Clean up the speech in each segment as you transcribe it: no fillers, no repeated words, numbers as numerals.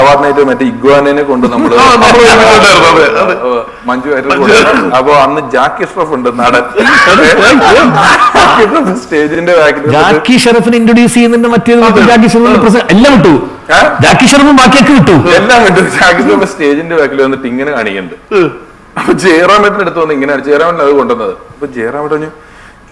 അവാർഡിനായിട്ട് മറ്റേ ഇഗ്വാനെ കൊണ്ട് നമ്മള് മഞ്ജു അപ്പൊ അന്ന് ജാക്കി ഷ്റഫ് ഉണ്ട് നടൻ. സ്റ്റേജിന്റെ ജാക്കി ഷറഫിനെ ഇൻട്രൊഡ്യൂസ് ചെയ്യുന്നുണ്ട്. മറ്റേത് ജാക്കി ഷറഫ് എല്ലാം വിട്ടു. ജാക്കി ഷറഫും ബാക്കിയൊക്കെ വിട്ടു, എല്ലാം വിട്ടു. ജാക്കി ഷറഫ് സ്റ്റേജിന്റെ ബാക്കിൽ വന്നിട്ട് ഇങ്ങനെ കാണിക്കുന്നുണ്ട്. അപ്പൊ ജയറാമേട്ടന്റെ അടുത്ത് വന്ന് ഇങ്ങനെയാണ് ജയറാമൻ അത് കൊണ്ടുവന്നത്. അപ്പൊ ജയറാമേട്ടൻ പറഞ്ഞു,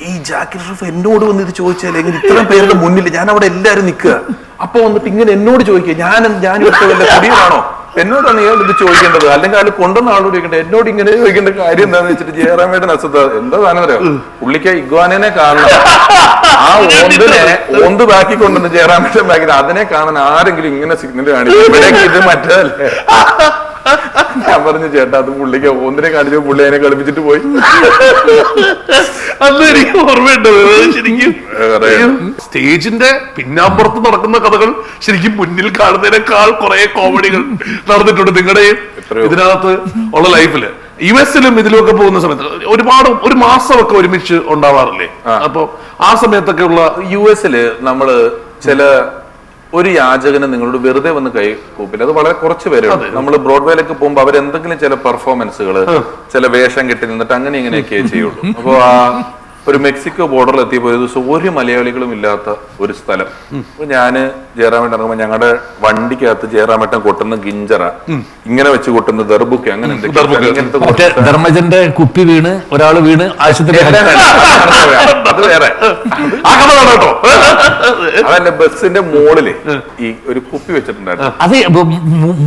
ഈ ജാക്കി ഷറഫ് എന്നോട് വന്ന് ഇത് ചോദിച്ചാൽ എങ്ങനെ ഇത്രയും പേരുടെ മുന്നിൽ ഞാൻ അവിടെ എല്ലാരും നിൽക്കുക, അപ്പൊ വന്നിട്ട് ഇങ്ങനെ എന്നോട് ചോദിക്കുക, ഞാൻ ഇവിടുത്തെ വല്ല കുടിയാണോ, എന്നോടാണ് ഇയാൾ ഇത് ചോദിക്കേണ്ടത്, അല്ലെങ്കിൽ അയാൾ കൊണ്ടുവന്ന ആളോട് ചോദിക്കേണ്ടത്, എന്നോട് ഇങ്ങനെ ചോദിക്കേണ്ട കാര്യം എന്താന്ന് വെച്ചിട്ട് ജയറാമേട്ടൻ അസത്ത എന്താ സാധനം അറിയാം, പുള്ളിക്ക് ഇഗ്വാനെ കാണണം, ആ ഓന്ത് ബാക്കി കൊണ്ടുവന്ന് ജയറാമേട്ടൻ ബാക്കി അതിനെ കാണാൻ ആരെങ്കിലും ഇങ്ങനെ സിഗ്നൽ കാണിക്കും, ഇവിടേക്ക് ഇത് മറ്റേതല്ലേ. ഞാൻ പറഞ്ഞു ചേട്ടാ അത് പുള്ളിക്ക് ഓന്തിനെ കാണിച്ചു, പുള്ളി അതിനെ കളിപ്പിച്ചിട്ട് പോയി. അന്ന് എനിക്ക് ഓർമ്മയുണ്ടത്. ശരിക്കും സ്റ്റേജിന്റെ പിന്നാമ്പുറത്ത് നടക്കുന്ന കഥകൾ ശരിക്കും മുന്നിൽ കാണുന്നതിനേക്കാൾ കുറെ കോമഡികൾ നടന്നിട്ടുണ്ട് നിങ്ങളുടെയും ഇതിനകത്ത് ഉള്ള ലൈഫില്. US-ലും ഇതിലൊക്കെ പോകുന്ന സമയത്ത് ഒരുപാട് ഒരു മാസമൊക്കെ ഒരുമിച്ച് ഉണ്ടാവാറില്ലേ? അപ്പൊ ആ സമയത്തൊക്കെ ഉള്ള US-ല് നമ്മള് ചില ഒരു യാചകന് നിങ്ങളോട് വെറുതെ വന്ന് കൈ കൂപ്പില്ല, അത് വളരെ കുറച്ച് പേരുണ്ട്. നമ്മൾ ബ്രോഡ്വേയിലൊക്കെ പോകുമ്പോ അവരെന്തെങ്കിലും ചില പെർഫോമൻസുകൾ ചില വേഷം കെട്ടി നിന്നിട്ട് അങ്ങനെ ഇങ്ങനെയൊക്കെ ചെയ്യുള്ളൂ. അപ്പൊ ആ ഒരു മെക്സിക്കോ ബോർഡറിൽ എത്തിയപ്പോ ഒരു ദിവസം ഒരു മലയാളികളും ഇല്ലാത്ത ഒരു സ്ഥലം. അപ്പൊ ഞാന് ജയറാമേട്ടൻ ഇറങ്ങുമ്പോ ഞങ്ങളുടെ വണ്ടിക്കകത്ത് ജയറാമേട്ടൻ കൊട്ടുന്ന ഗിഞ്ചറ, ഇങ്ങനെ വെച്ച് കൊട്ടുന്ന ദർബുക്ക്, അങ്ങനെ ധർമ്മജന്റെ കുപ്പി വീണ് ഒരാള് വീണ് ആശുപത്രി. അത് വേറെ അതല്ല, ബസ്സിന്റെ മോളില് ഈ ഒരു കുപ്പി വെച്ചിട്ടുണ്ടായിരുന്നു. അത്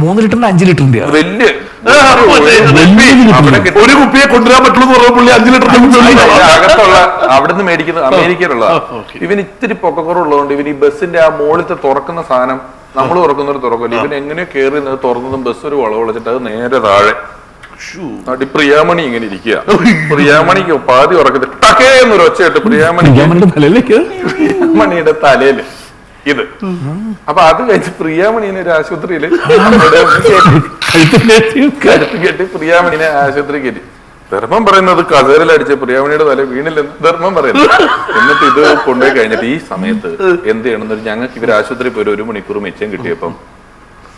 3 ലിറ്ററിന്റെ 5 ലിറ്ററിന്റെ വലിയ ഒരു കുപ്പിയെ കൊണ്ടുവരാൻ പറ്റുള്ളൂ. പുള്ളി 5 ലിറ്റർ അകത്തുള്ള അവിടുന്ന് മേടിക്കുന്നത് അമേരിക്കയിലുള്ളതാണ്. ഇവൻ ഇത്തിരി പൊക്കക്കുറവുള്ളതുകൊണ്ട് ഇവൻ ഈ ബസ്സിന്റെ ആ മോളിത്തെ തുറക്കുന്ന സാധനം നമ്മൾ തുറക്കുന്നവർ തുറക്കില്ല, ഇവൻ എങ്ങനെയോ കയറി തുറന്നതും ബസ് ഒരു വളവ് വിളിച്ചിട്ട് അത് നേരെ താഴെ അടി പ്രിയാമണി ഇങ്ങനെ ഇരിക്കുക. പ്രിയാമണിക്ക് പാതി ഉറക്കത്തിൽ ടക്കേ എന്നൊരു ഒച്ചയായിട്ട് പ്രിയാമണിയുടെ തലയില് ഇത്. അപ്പൊ അത് കഴിച്ച് പ്രിയാമണിനെ ഒരു ആശുപത്രിയില് കരുത്ത് കെട്ടി പ്രിയാമണിനെ ആശുപത്രി കയറ്റി. ധർമ്മം പറയുന്നത് കസേരയിലടിച്ച് പ്രിയാമണിയുടെ തല വീണില്ലെന്ന് ധർമ്മം പറയുന്നത്. എന്നിട്ട് ഇത് കൊണ്ടുപോയി കഴിഞ്ഞിട്ട് ഈ സമയത്ത് എന്ത് ചെയ്യണമെന്ന് ഞങ്ങൾക്ക് ഇവർ ആശുപത്രി പോയി 1 മണിക്കൂർ മെച്ചം കിട്ടിയപ്പം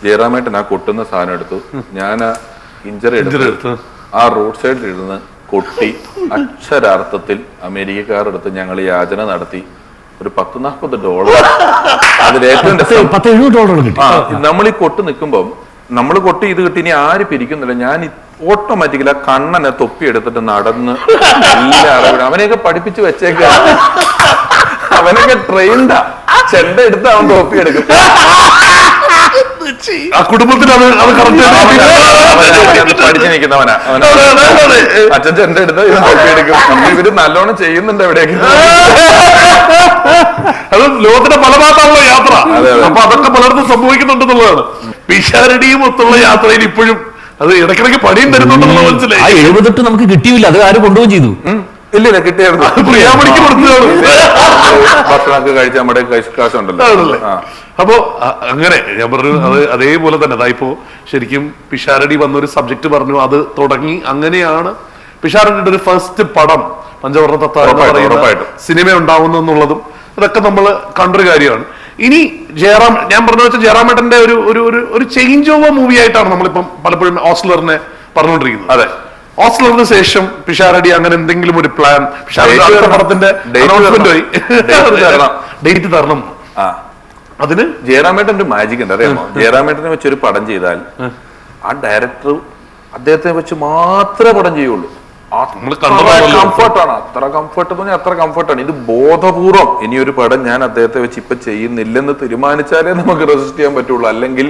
ജയറാമേട്ടൻ ആ കൊട്ടുന്ന സാധനം എടുത്തു, ഞാൻ ആ ഇഞ്ചറി എടുത്ത് ആ റോഡ് സൈഡിൽ ഇരുന്ന് കൊട്ടി അക്ഷരാർത്ഥത്തിൽ അമേരിക്കക്കാരെടുത്ത് ഞങ്ങൾ യാചന നടത്തി ഒരു $10-40. അതിലേറ്റവും $70-70 കിട്ടി. നമ്മൾ ഈ കൊട്ട് നിൽക്കുമ്പം നമ്മൾ കൊട്ടി ഇത് കിട്ടി, ഇനി ആര് പിരിക്കുന്നില്ല. ഞാൻ ഓട്ടോമാറ്റിക്കലി ആ കണ്ണനെ തൊപ്പി എടുത്തിട്ട് നടന്ന് എല്ലാവരും അവനെയൊക്കെ പഠിപ്പിച്ച് വെച്ചേക്ക, അവനൊക്കെ ട്രെയിൻഡാ, ചെണ്ട എടുത്ത് അവൻ തൊപ്പി എടുക്കും. ആ കുടുംബത്തിൽ പഠിച്ചു നിൽക്കുന്നവനാ, അച്ഛൻ ചെണ്ട എടുത്ത് ഇവൻ തൊപ്പി എടുക്കും. ഇവര് നല്ലോണം ചെയ്യുന്നുണ്ട് എവിടെയൊക്കെ. അത് ലോകത്തിന്റെ പല ഭാഗത്തുള്ള യാത്ര. അപ്പൊ അതൊക്കെ പലർക്കും സംഭവിക്കുന്നുണ്ടെന്നുള്ളതാണ്. പിഷാരടിയും ഒത്തുള്ള യാത്രയിൽ ഇപ്പോഴും അത് ഇടയ്ക്കിടയ്ക്ക് പണിയും തരുന്നുണ്ടെന്നുള്ള മനസ്സിലായി. 70 നമുക്ക് കിട്ടിയില്ല, അത് ആരും കൊണ്ടുപോകും ചെയ്തു. ഇല്ല കിട്ടിയായിരുന്നു, പ്രിയാമണിക്ക് കൊടുത്തതാണ്. ഭക്ഷണമൊക്കെ കഴിച്ച നമ്മുടെ കാശുണ്ടല്ലോ. അപ്പോ അങ്ങനെ ഞാൻ പറഞ്ഞു, അത് അതേപോലെ തന്നെ അതായിപ്പോ ശരിക്കും പിഷാരടി വന്നൊരു സബ്ജക്ട് പറഞ്ഞു, അത് തുടങ്ങി. അങ്ങനെയാണ് പിഷാരടിയുടെ ഒരു ഫസ്റ്റ് പടം പഞ്ചവർണ്ണ തത്ത എന്ന് പറയുന്ന സിനിമ ഉണ്ടാവുന്നുള്ളതും ഇതൊക്കെ നമ്മൾ കണ്ടൊരു കാര്യമാണ്. ഇനി ഞാൻ പറഞ്ഞ വെച്ചാൽ ജയറാമേട്ടന്റെ ഒരു ചേഞ്ച് ഓവർ മൂവി ആയിട്ടാണ് നമ്മളിപ്പം പലപ്പോഴും ഓസ്ലറിനെ പറഞ്ഞുകൊണ്ടിരിക്കുന്നത്. അതെ, ഓസ്ലറിന് ശേഷം പിഷാരടി അങ്ങനെ എന്തെങ്കിലും ഒരു പ്ലാൻ, പടത്തിന്റെ ഡേറ്റ് തരണം, അതിന് ജയറാമേട്ടൻ ഒരു മാജിക് ഉണ്ട് അറിയാമോ? ജയറാമേട്ടനെ വെച്ചൊരു പടം ചെയ്താൽ ആ ഡയറക്ടർ അദ്ദേഹത്തെ വെച്ച് മാത്രമേ പടം ചെയ്യുള്ളൂ. കംഫർട്ടാണ്, അത്ര കംഫർട്ട് പറഞ്ഞാൽ അത്ര കംഫർട്ടാണ്. ഇത് ബോധപൂർവം ഇനിയൊരു പടം ഞാൻ അദ്ദേഹത്തെ വെച്ച് ഇപ്പൊ ചെയ്യുന്നില്ലെന്ന് തീരുമാനിച്ചാലേ നമുക്ക് റെസിസ്റ്റ് ചെയ്യാൻ പറ്റുള്ളൂ. അല്ലെങ്കിൽ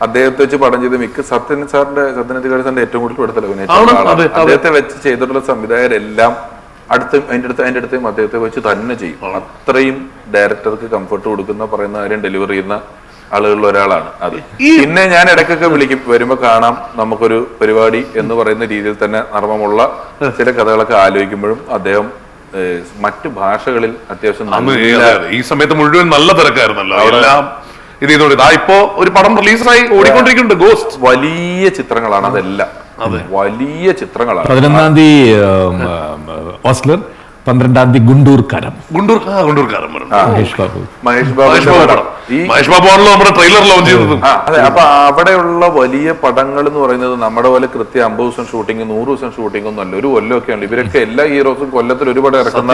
അദ്ദേഹത്തെ വെച്ച് പടം ചെയ്ത് മിക്ക സത്യനന്ദിക്കാട് സാറിന്റെ ഏറ്റവും കൂടുതൽ പടത്തിലാണ് അദ്ദേഹത്തെ വെച്ച് ചെയ്തിട്ടുള്ള സംവിധായകരെല്ലാം അതിന്റെ അടുത്തേയും അദ്ദേഹത്തെ വെച്ച് തന്നെ ചെയ്യും. അത്രയും ഡയറക്ടർക്ക് കംഫർട്ട് കൊടുക്കുന്ന പറയുന്ന കാര്യം ഡെലിവർ ചെയ്യുന്ന ആളുകളിൽ ഒരാളാണ് അത്. പിന്നെ ഞാൻ ഇടയ്ക്കൊക്കെ വിളിക്കും, വരുമ്പോ കാണാം നമുക്കൊരു പരിപാടി എന്ന് പറയുന്ന രീതിയിൽ തന്നെ നർമ്മമുള്ള ചില കഥകളൊക്കെ ആലോചിക്കുമ്പോഴും അദ്ദേഹം മറ്റു ഭാഷകളിൽ അത്യാവശ്യം ഈ സമയത്ത് മുഴുവൻ നല്ല തിരക്കായിരുന്നല്ലോ. എല്ലാം ഇത് ചെയ്തോളൂ. ഇപ്പോ ഒരു പടം റിലീസായി ഓടിക്കൊണ്ടിരിക്കുന്നുണ്ട്, ഗോസ്റ്റ്. വലിയ ചിത്രങ്ങളാണ് അതെല്ലാം, വലിയ ചിത്രങ്ങളാണ്. 11-ാം തീയതി ഓസ്ലർ, 12-ാം തീയതി ഗുണ്ടൂർക്കാരം. ഗുണ്ടൂർക്കാരൻ മഹേഷ് ബാബു. മഹേഷ് മഹേഷ് ബാബു ബാബു മഹേഷ് ബാബു ആണല്ലോ നമ്മുടെ ട്രെയിലർ ലോഞ്ച് ചെയ്തതും. അതെ. അപ്പൊ അവിടെയുള്ള വലിയ പടങ്ങൾ എന്ന് പറയുന്നത് നമ്മുടെ പോലെ കൃത്യം 50 ദിവസം ഷൂട്ടിങ് 100 ദിവസം ഷൂട്ടിംഗ് ഒന്നും അല്ല, ഒരു കൊല്ലമൊക്കെയാണ്. ഇവരൊക്കെ എല്ലാ ഹീറോസും കൊല്ലത്തിൽ ഒരു പടം ഇറക്കുന്ന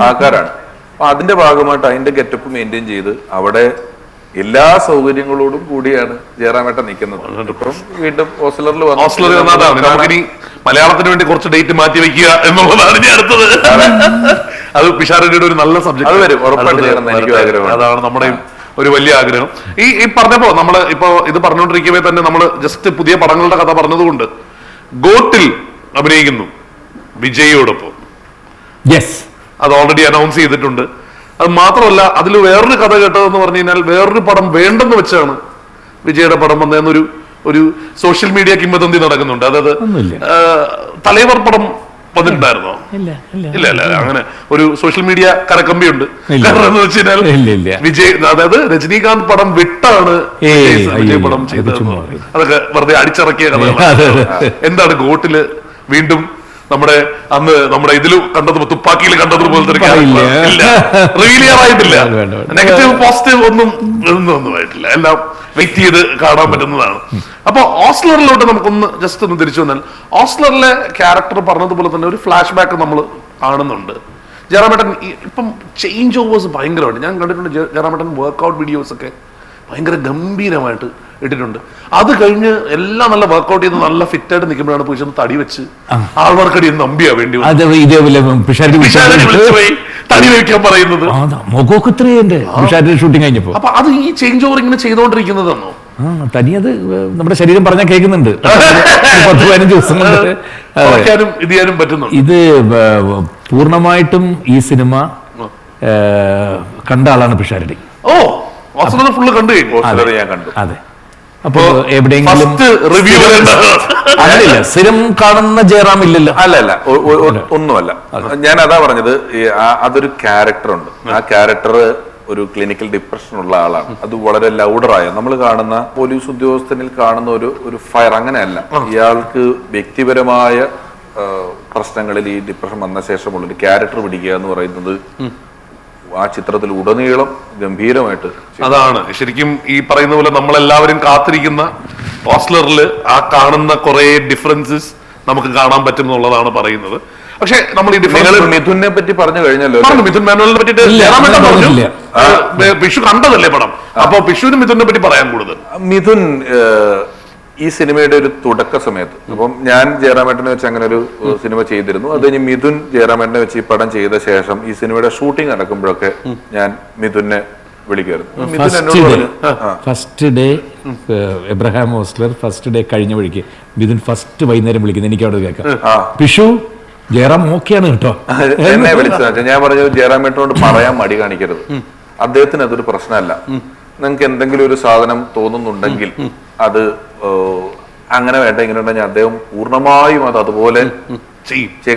ആൾക്കാരാണ്. അപ്പൊ അതിന്റെ ഭാഗമായിട്ട് അതിന്റെ ഗെറ്റപ്പ് മെയിൻറ്റെയിൻ ചെയ്ത് അവിടെ എല്ലാ സൗകര്യങ്ങളോടും കൂടിയാണ് ജയറാമേട്ടൻ നിൽക്കുന്നത്. ഇപ്പം വീണ്ടും ഹോസ്റ്റലറിൽ നമുക്കിനി മലയാളത്തിന് വേണ്ടി കുറച്ച് ഡേറ്റ് മാറ്റി വെക്കുക എന്നുള്ളതാണ് ഞാൻ അടുത്തത്. അത് പിഷാരടിയുടെ ഒരു നല്ല സബ്ജക്ട് അതാണ് നമ്മുടെ ഒരു വലിയ ആഗ്രഹം. ഈ പറഞ്ഞപ്പോ നമ്മള് ഇപ്പൊ ഇത് പറഞ്ഞുകൊണ്ടിരിക്കവേ തന്നെ നമ്മള് ജസ്റ്റ് പുതിയ പടങ്ങളുടെ കഥ പറഞ്ഞതുകൊണ്ട് ഗോട്ടിൽ അഭിനയിക്കുന്നു വിജയോടൊപ്പം. അത് ഓൾറെഡി അനൗൺസ് ചെയ്തിട്ടുണ്ട്. അത് മാത്രമല്ല അതിൽ വേറൊരു കഥ കേട്ടതെന്ന് പറഞ്ഞു കഴിഞ്ഞാൽ വേറൊരു പടം വേണ്ടെന്ന് വെച്ചാണ് വിജയുടെ പടം വന്നതെന്നൊരു ഒരു സോഷ്യൽ മീഡിയ കിംവദന്തി നടക്കുന്നുണ്ട്. അതായത് തലൈവർ പടം വന്നിട്ടുണ്ടായിരുന്നോ? ഇല്ല അങ്ങനെ ഒരു സോഷ്യൽ മീഡിയ കരക്കമ്പിയുണ്ട്. കാരണം എന്ന് വെച്ച് കഴിഞ്ഞാൽ വിജയ്, അതായത് രജനീകാന്ത് പടം വിട്ടാണ് വിജയ് പടം ചെയ്തത്. അതൊക്കെ വെറുതെ അടിച്ചിറക്കിയ കഥകളാണ്. എന്താണ് ഗോട്ടില് വീണ്ടും നമ്മുടെ അന്ന് നമ്മുടെ ഇതില് കണ്ടത് തുപ്പാക്കിയിൽ കണ്ടത് പോലത്തെ റിവീൽ ചെയ്യാറായിട്ടില്ല. നെഗറ്റീവ് പോസിറ്റീവ് ഒന്നും ആയിട്ടില്ല. എല്ലാം വെയിറ്റ് ചെയ്ത് കാണാൻ പറ്റുന്നതാണ്. അപ്പൊ ഓസ്ലറിലോട്ട് നമുക്കൊന്ന് ജസ്റ്റ് ഒന്ന് തിരിച്ചു വന്നാൽ, ഓസ്ലറിലെ ക്യാരക്ടർ പറഞ്ഞതുപോലെ തന്നെ ഒരു ഫ്ലാഷ് ബാക്ക് നമ്മൾ കാണുന്നുണ്ട്. ജയറാമേട്ടൻ ഇപ്പം ചേഞ്ച് ഓവേഴ്സ് ഭയങ്കരമായിട്ട് ഞാൻ കണ്ടിട്ടുണ്ട്. ജയറാമേട്ടൻ വർക്ക്ഔട്ട് വീഡിയോസ് ഒക്കെ ഭയങ്കര ഗംഭീരമായിട്ട് ഇട്ടിട്ടുണ്ട്. അത് കഴിഞ്ഞ് എല്ലാം നല്ല വർക്ക്ഔട്ട് ചെയ്ത് നല്ല ഫിറ്റ് ആയിട്ട് നിൽക്കുമ്പോഴാണ് പോയി തടി വെച്ച് ആൾമാർക്കടി നമ്പിയാ വേണ്ടി തടി വയ്ക്കാൻ പറയുന്നത്. ഷൂട്ടിംഗ് കഴിഞ്ഞപ്പോ അപ്പൊ അത് ഈ ചേഞ്ച് ഓവർ ഇങ്ങനെ ചെയ്തോണ്ടിരിക്കുന്നതാണോ? തനിയത് നമ്മുടെ ശരീരം പറഞ്ഞാൽ കേൾക്കുന്നുണ്ട്. 10-15 ദിവസം കൊണ്ട് ഇത് ചെയ്യാനും പറ്റുന്നുണ്ട്. ഇത് പൂർണ്ണമായിട്ടും ഈ സിനിമ കണ്ട ആളാണ് പിഷാരടി. ഫുള്ള് കണ്ടു കഴിഞ്ഞു. ഞാൻ കണ്ടു. അതെ. അപ്പൊ എവിടെയെങ്കിലും റിവ്യൂ സ്ഥിരം കാണുന്ന ജയറാം ഇല്ലല്ലോ. അല്ല ഒന്നുമല്ല. ഞാൻ അതാ പറഞ്ഞത്, അതൊരു ക്യാരക്ടർ ഉണ്ട്. ആ ക്യാരക്ടർ ഒരു ക്ലിനിക്കൽ ഡിപ്രഷൻ ഉള്ള ആളാണ്. അത് വളരെ ലൗഡറായ നമ്മൾ കാണുന്ന പോലീസ് ഉദ്യോഗസ്ഥനിൽ കാണുന്ന ഒരു ഫയർ അങ്ങനെയല്ല. ഇയാൾക്ക് വ്യക്തിപരമായ പ്രശ്നങ്ങളിൽ ഈ ഡിപ്രഷൻ വന്ന ശേഷമുള്ള ഒരു ക്യാരക്ടർ പിടിക്കുക എന്ന് പറയുന്നത് ആ ചിത്രത്തിൽ ഉടനീളം ഗംഭീരമായിട്ട്. അതാണ് ശരിക്കും ഈ പറയുന്ന പോലെ നമ്മളെല്ലാവരും കാത്തിരിക്കുന്ന ഓസ്ലറില് ആ കാണുന്ന കുറെ ഡിഫറൻസസ് നമുക്ക് കാണാൻ പറ്റും എന്നുള്ളതാണ് പറയുന്നത്. പക്ഷെ നമ്മൾ ഈ മിഥുനെ പറ്റി പറഞ്ഞു കഴിഞ്ഞല്ലോ. മിഥുൻ മാനുവലിനെ പറ്റിട്ട് പിഷു കണ്ടതല്ലേ പടം? അപ്പൊ പിഷുവിനും മിഥുനെ പറ്റി പറയാൻ കൂടുതൽ. മിഥുൻ ഈ സിനിമയുടെ ഒരു തുടക്ക സമയത്ത്, അപ്പം ഞാൻ ജയറാമേട്ടനെ വെച്ച് അങ്ങനെ ഒരു സിനിമ ചെയ്തിരുന്നു. അത് കഴിഞ്ഞ് മിഥുൻ ജയറാമേട്ടനെ വെച്ച് ഈ പടം ചെയ്ത ശേഷം ഈ സിനിമയുടെ ഷൂട്ടിംഗ് നടക്കുമ്പോഴൊക്കെ ഞാൻ മിഥുനെ വിളിക്കുമായിരുന്നു. മിഥുൻ എന്നോട് പറഞ്ഞു first day Abraham Ozler first day കഴിഞ്ഞ വഴിക്ക് മിഥുൻ ഫസ്റ്റ് വൈകുന്നേരം വിളിക്കുന്നത് എനിക്ക് അവിടെ കേൾക്കാം. പിഷു ജയറാം ഓക്കെയാണ് കേട്ടോ എന്നെ വിളിച്ചത്. ഞാൻ പറഞ്ഞു ജയറാമേട്ടനോട് പറയാൻ മടി കാണിക്കരുത്, അദ്ദേഹത്തിന് അതൊരു പ്രശ്നമല്ല. നിങ്ങൾക്ക് എന്തെങ്കിലും ഒരു സാധനം തോന്നുന്നുണ്ടെങ്കിൽ അത് അങ്ങനെ വേണ്ട ഇങ്ങനെ ഉണ്ടെങ്കിൽ അദ്ദേഹം പൂർണ്ണമായും അത് അതുപോലെ ചെയ്യും.